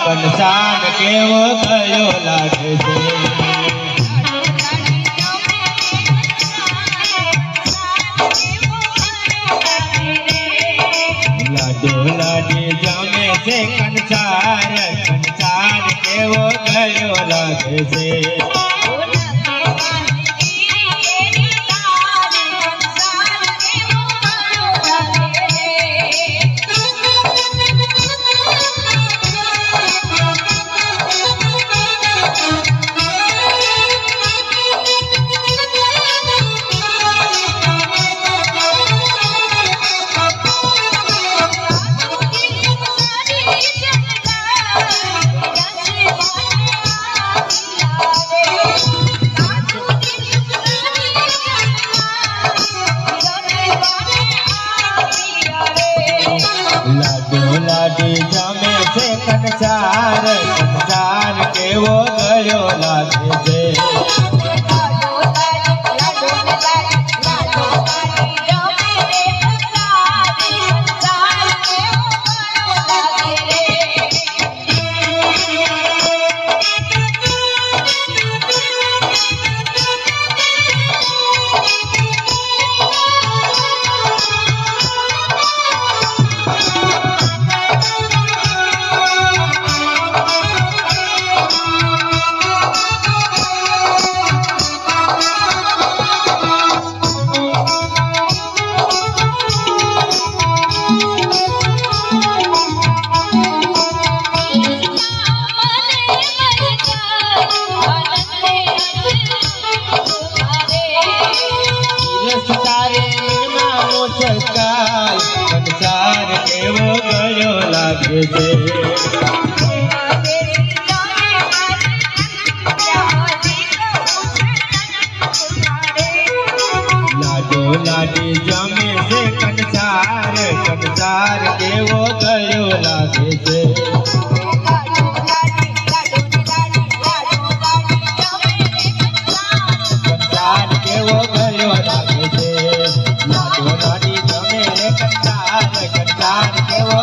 કંસાર કેવો ગયો લાગે છે લાડો લાડી જમે છે કંસાર કેવો ગયો લાગે છે લાડો લાડી જમે છે કંસાર કેવો ગયો લાગે છે કંસાર કેવો ગયો લાગે છે લાડો લાડી જમે છે કંસાર કેવો ગયો લાગે છે કંસાર કેવો ગયો લાગે છે લાડો લાડી જમે કંસાર કેવો